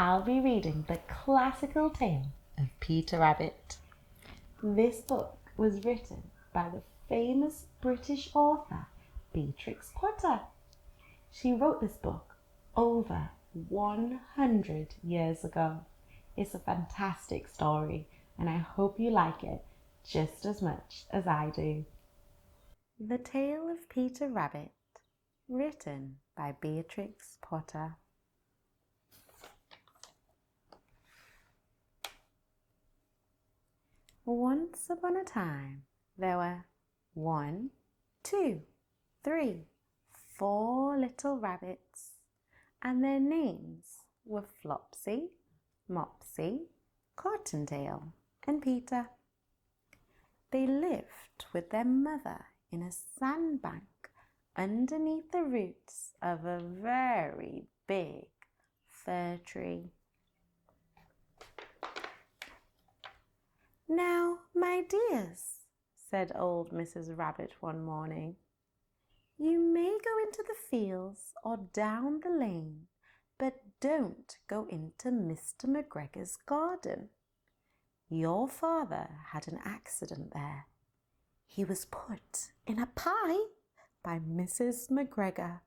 I'll be reading the classical tale of Peter Rabbit. This book was written by the famous British author Beatrix Potter. She wrote this book over 100 years ago. It's a fantastic story, and I hope you like it just as much as I do. The Tale of Peter Rabbit, written by Beatrix Potter. Once upon a time, there were 1, 2, 3, 4 little rabbits, and their names were Flopsy, Mopsy, Cottontail, and Peter. They lived with their mother in a sandbank underneath the roots of a very big fir tree. "Now, my dears," said old Mrs. Rabbit one morning, "you may go into the fields or down the lane, but don't go into Mr. McGregor's garden. Your father had an accident there. He was put in a pie by Mrs. McGregor."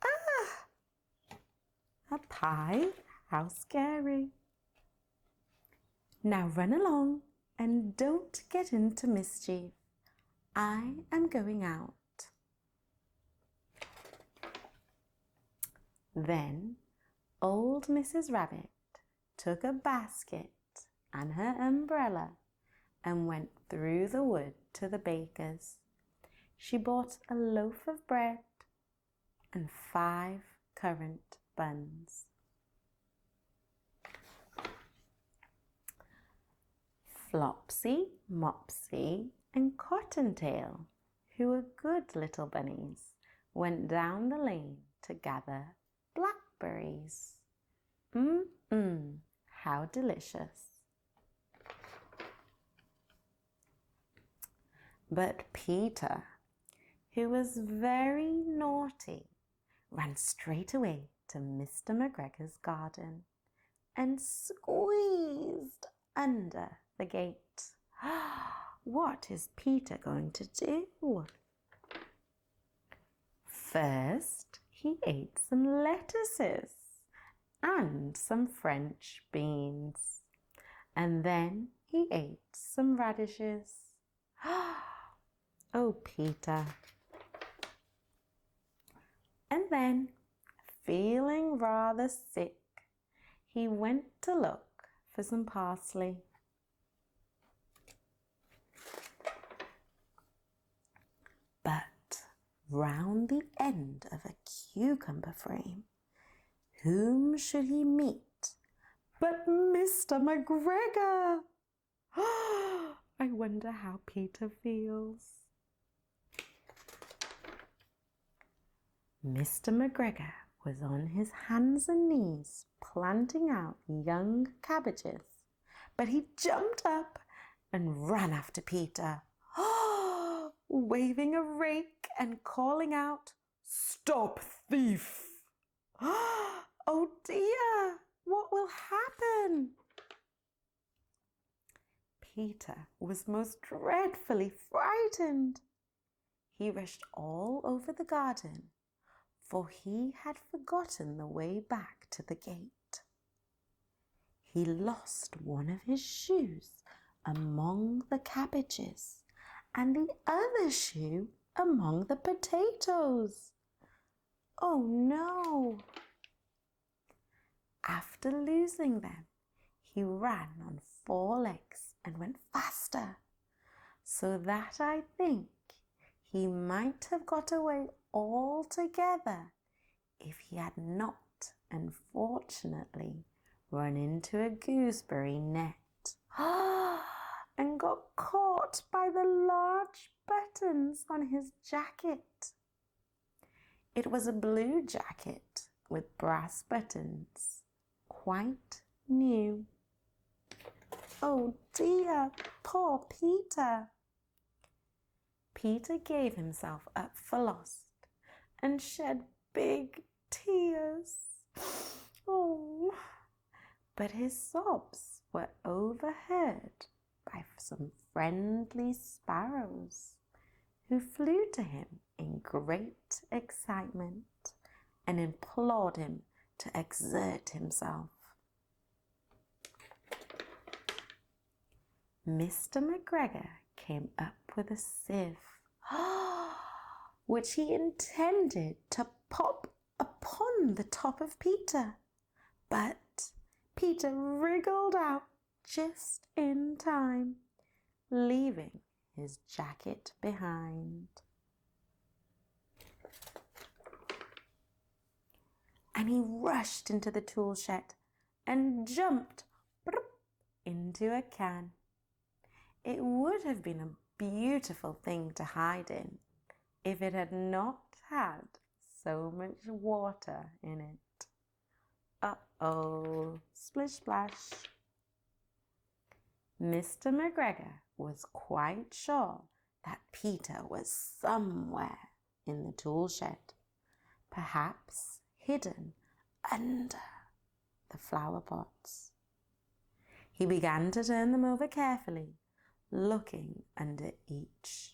"Ah! A pie? How scary. Now run along and don't get into mischief. I am going out." Then old Mrs. Rabbit took a basket and her umbrella and went through the wood to the baker's. She bought a loaf of bread and 5 currant buns. Flopsy, Mopsy, and Cottontail, who were good little bunnies, went down the lane to gather blackberries. How delicious. But Peter, who was very naughty, ran straight away to Mr. McGregor's garden and squeezed under the gate. What is Peter going to do? First, he ate some lettuces and some French beans, and then he ate some radishes. Oh, Peter. And then, feeling rather sick, he went to look for some parsley. But round the end of a cucumber frame, whom should he meet but Mr. McGregor? I wonder how Peter feels. Mr. McGregor was on his hands and knees planting out young cabbages, but he jumped up and ran after Peter, waving a rake and calling out, "Stop, thief!" Oh dear, what will happen? Peter was most dreadfully frightened. He rushed all over the garden, for he had forgotten the way back to the gate. He lost one of his shoes among the cabbages and the other shoe among the potatoes. Oh no! After losing them, he ran on 4 legs and went faster, so that I think he might have got away altogether if he had not, unfortunately, run into a gooseberry net and got caught by the large buttons on his jacket. It was a blue jacket with brass buttons, quite new. Oh dear, poor Peter. Peter gave himself up for lost and shed big tears. Oh, But his sobs were overheard by some friendly sparrows who flew to him in great excitement and implored him to exert himself. Mr. McGregor came up with a sieve, which he intended to pop upon the top of Peter, but Peter wriggled out just in time, leaving his jacket behind. And he rushed into the tool shed and jumped into a can. It would have been a beautiful thing to hide in if it had not had so much water in it. Uh-oh, splish splash. Mr. McGregor was quite sure that Peter was somewhere in the tool shed, perhaps hidden under the flower pots. He began to turn them over carefully, looking under each.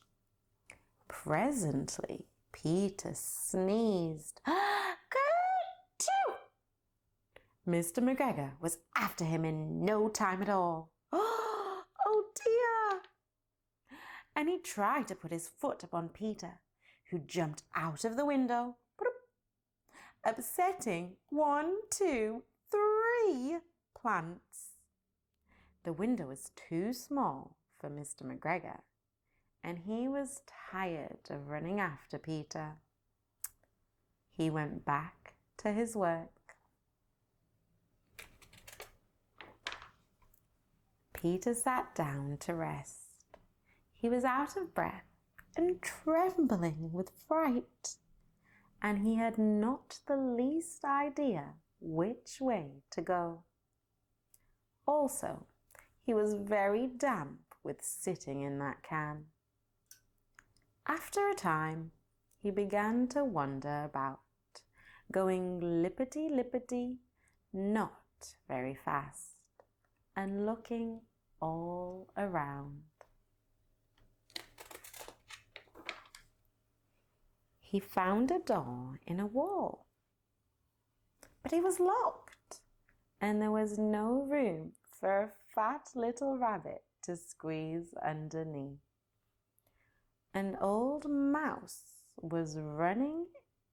Presently, Peter sneezed. Achoo! Mr. McGregor was after him in no time at all. Oh dear! And he tried to put his foot upon Peter, who jumped out of the window, upsetting 1, 2, 3 plants. The window was too small for Mr. McGregor, and he was tired of running after Peter. He went back to his work. Peter sat down to rest. He was out of breath and trembling with fright, and he had not the least idea which way to go. Also, he was very damp with sitting in that can. After a time, he began to wander about, going lippity-lippity, not very fast, and looking all around. He found a door in a wall, but it was locked, and there was no room for a fat little rabbit to squeeze underneath. An old mouse was running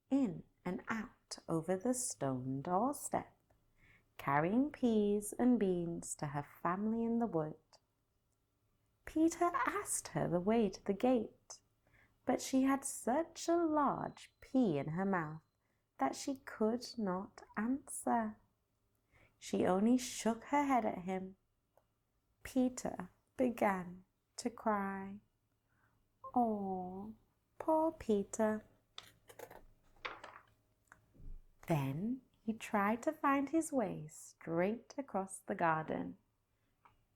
in and out over the stone doorstep, carrying peas and beans to her family in the wood. Peter asked her the way to the gate, but she had such a large pea in her mouth that she could not answer. She only shook her head at him. Peter began to cry. Oh, poor Peter. Then he tried to find his way straight across the garden,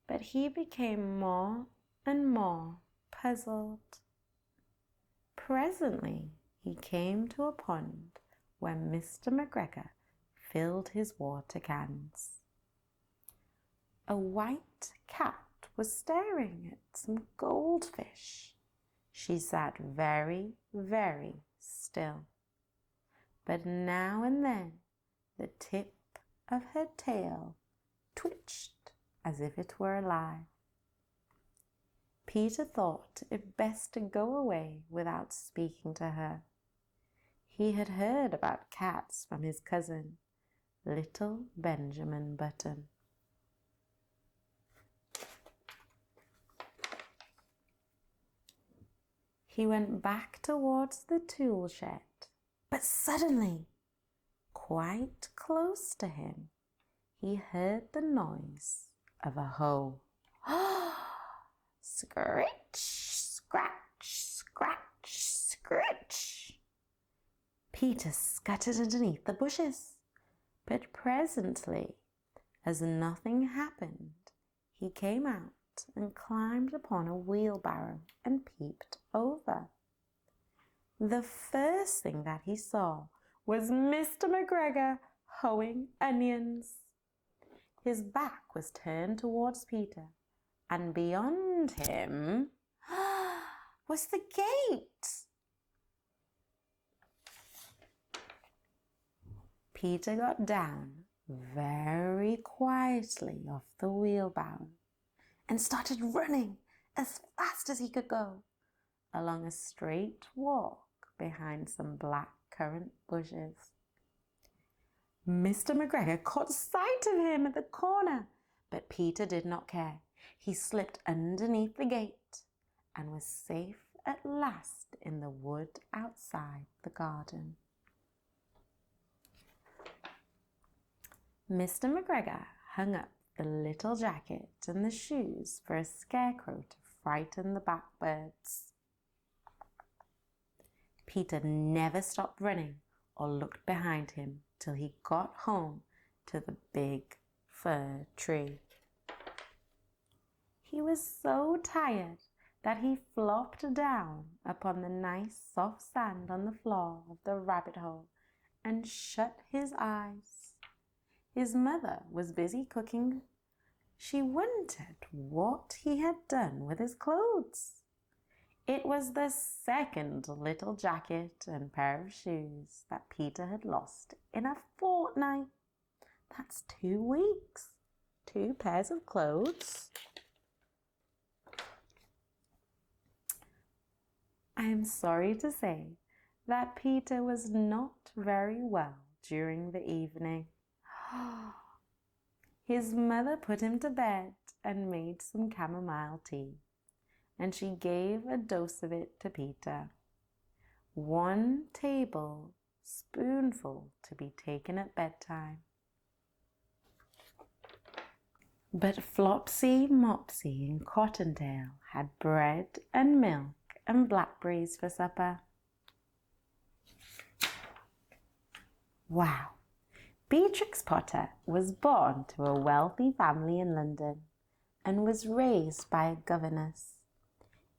but he became more and more puzzled. Presently he came to a pond where Mr. McGregor filled his water cans. A white cat was staring at some goldfish. She sat very, very still, but now and then the tip of her tail twitched as if it were alive. Peter thought it best to go away without speaking to her. He had heard about cats from his cousin, little Benjamin Button. He went back towards the tool shed, but suddenly, quite close to him, he heard the noise of a hoe. Scritch, scratch, scratch, scritch. Peter scuttered underneath the bushes, but presently, as nothing happened, he came out and climbed upon a wheelbarrow and peeped over. The first thing that he saw was Mr. McGregor hoeing onions. His back was turned towards Peter, and beyond him was the gate. Peter got down very quietly off the wheelbarrow and started running as fast as he could go along a straight walk behind some black currant bushes. Mr. McGregor caught sight of him at the corner, but Peter did not care. He slipped underneath the gate and was safe at last in the wood outside the garden. Mr. McGregor hung up the little jacket and the shoes for a scarecrow to frighten the blackbirds. Peter never stopped running or looked behind him till he got home to the big fir tree. He was so tired that he flopped down upon the nice soft sand on the floor of the rabbit hole and shut his eyes. His mother was busy cooking. She wondered what he had done with his clothes. It was the second little jacket and pair of shoes that Peter had lost in a fortnight. That's 2 weeks. 2 pairs of clothes. I am sorry to say that Peter was not very well during the evening. His mother put him to bed and made some chamomile tea, and she gave a dose of it to Peter. 1 tablespoonful to be taken at bedtime. But Flopsy, Mopsy, and Cottontail had bread and milk and blackberries for supper. Wow! Beatrix Potter was born to a wealthy family in London and was raised by a governess.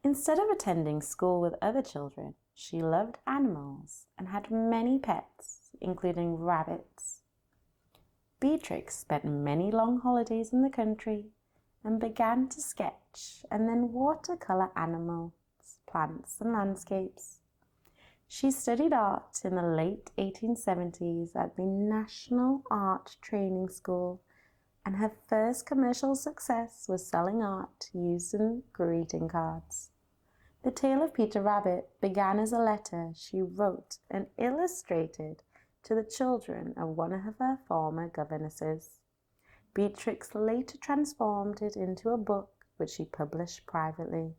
Instead of attending school with other children, she loved animals and had many pets, including rabbits. Beatrix spent many long holidays in the country and began to sketch and then watercolor animals, plants, and landscapes. She studied art in the late 1870s at the National Art Training School, and her first commercial success was selling art used in greeting cards. The Tale of Peter Rabbit began as a letter she wrote and illustrated to the children of one of her former governesses. Beatrix later transformed it into a book which she published privately.